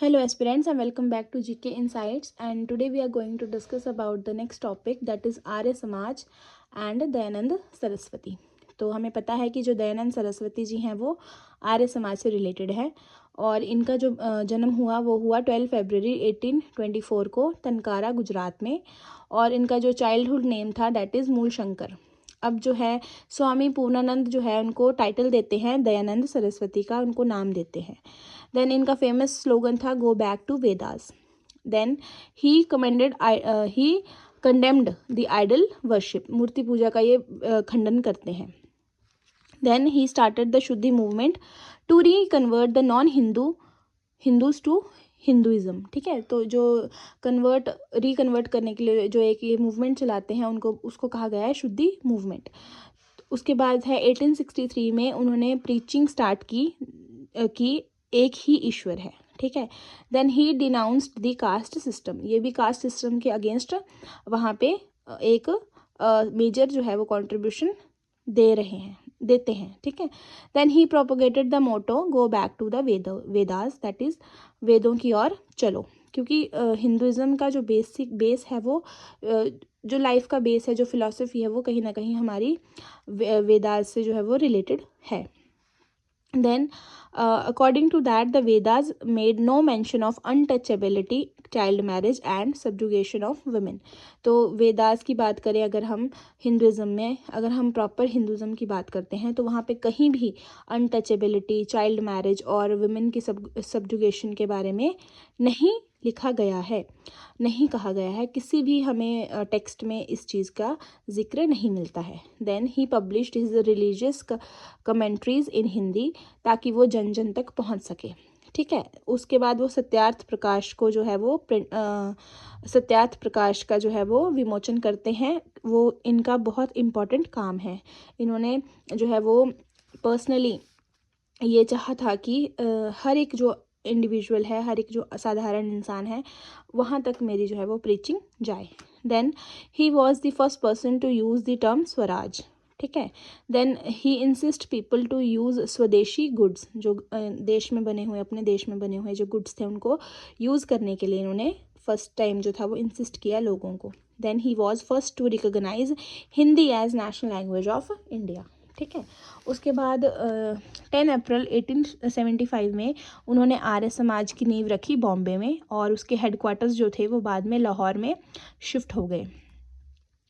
Hello aspirants and welcome back to GK Insights, and today we are going to discuss about the next topic, that is Arya Samaj and Dayanand Saraswati. तो हमें पता है कि जो दयानंद सरस्वती जी हैं वो आर्य समाज से रिलेटेड है और इनका जो जन्म हुआ वो हुआ 12 फरवरी 1824 को तनकारा गुजरात में, और इनका जो चाइल्डहुड नेम था दैट इज़ मूलशंकर। अब जो है स्वामी पूर्णानंद जो है उनको टाइटल देते हैं दयानंद सरस्वती का, उनको नाम देते हैं। देन इनका फेमस स्लोगन था go back to Vedas. Then he condemned the idol worship, मूर्ति पूजा का ये खंडन करते हैं। Then he started the Shuddhi movement to reconvert the non Hindus to Hinduism. ठीक है, तो जो रिकन्वर्ट करने के लिए जो एक ये मूवमेंट चलाते हैं उनको उसको कहा गया है शुद्धि मूवमेंट। उसके बाद है 1863 में उन्होंने प्रीचिंग स्टार्ट की एक ही ईश्वर है। ठीक है, then he denounced the caste system, ये भी कास्ट सिस्टम के अगेंस्ट वहाँ पे एक मेजर जो है वो कंट्रीब्यूशन देते हैं। ठीक है, then he propagated the motto go back to the Vedas, that is वेदों की ओर चलो, क्योंकि हिंदुइज्म का जो बेस है वो जो लाइफ का बेस है, जो फिलॉसफी है वो कहीं ना कहीं हमारी वेदास से जो है वो रिलेटेड है। Then, according to that, the Vedas made no mention of untouchability, child marriage and subjugation of women. तो वेदास की बात करें अगर हम हिंदुइज्म में, अगर हम प्रॉपर हिंदुइज्म की बात करते हैं तो वहाँ पे कहीं भी अनटचेबिलिटी, चाइल्ड मैरिज और वुमेन की सब्जुगेशन के बारे में नहीं लिखा गया है, नहीं कहा गया है, किसी भी हमें टेक्स्ट में इस चीज़ का जिक्र नहीं मिलता है। Then he published his religious commentaries in Hindi, ताकि वो जन जन तक पहुंच सके। ठीक है, उसके बाद वो सत्यार्थ प्रकाश को जो है वो सत्यार्थ प्रकाश का जो है वो विमोचन करते हैं। वो इनका बहुत इम्पॉर्टेंट काम है। इन्होंने जो है वो पर्सनली ये चाहा था कि हर एक जो इंडिविजुअल है, हर एक जो असाधारण इंसान है, वहाँ तक मेरी जो है वो प्रीचिंग जाए। Then he was the first person to use the term swaraj. ठीक है, then he insist people to use swadeshi goods, जो देश में बने हुए, अपने देश में बने हुए जो गुड्स थे उनको यूज़ करने के लिए इन्होंने फर्स्ट टाइम जो था वो इंसिस्ट किया लोगों को। Then he was first to recognise Hindi as national language of India. ठीक है, उसके बाद 10 अप्रैल 1875 में उन्होंने आर्य समाज की नींव रखी बॉम्बे में, और उसके हेडक्वार्टर्स जो थे वो बाद में लाहौर में शिफ्ट हो गए,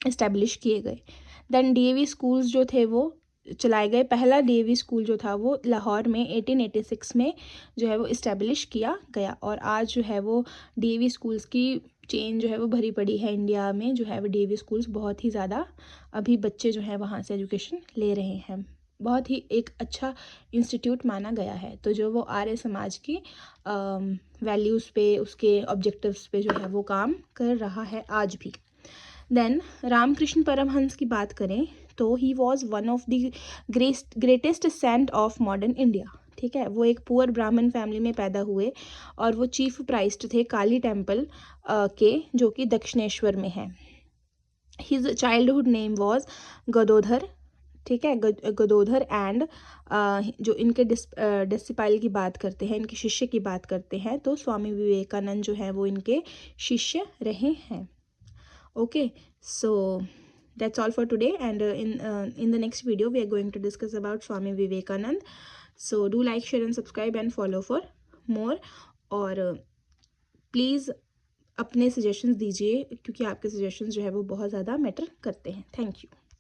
इस्टेब्लिश किए गए। देन डीएवी स्कूल्स जो थे वो चलाए गए। पहला डीएवी स्कूल जो था वो लाहौर में 1886 में जो है वो इस्टेब्लिश किया गया, और आज जो है वो डीएवी स्कूल्स की चेन जो है वो भरी पड़ी है इंडिया में। जो है वो डीएवी स्कूल्स बहुत ही ज़्यादा अभी बच्चे जो हैं वहाँ से एजुकेशन ले रहे हैं, बहुत ही एक अच्छा इंस्टीट्यूट माना गया है। तो जो वो आर्य समाज की वैल्यूज़ पे, उसके ऑब्जेक्टिव्स पे जो है वो काम कर रहा है आज भी। देन रामकृष्ण परमहंस की बात करें तो he was one of the greatest saint of modern India. ठीक है, वो एक पुअर ब्राह्मण फैमिली में पैदा हुए और वो चीफ प्राइस्ट थे काली टेम्पल के, जो कि दक्षिणेश्वर में है। His childhood name was Gadadhar. ठीक है, गदोधर एंड जो इनके डिसिपाइल की बात करते हैं, इनके शिष्य की बात करते हैं, तो स्वामी विवेकानंद जो हैं वो इनके शिष्य रहे हैं। Okay, so that's all for today, and in the next video we are going to discuss about Swami Vivekanand. So do like, share and subscribe and follow for more, और प्लीज़ अपने सजेशंस दीजिए, क्योंकि आपके suggestions जो है वो बहुत ज़्यादा मैटर करते हैं। Thank you.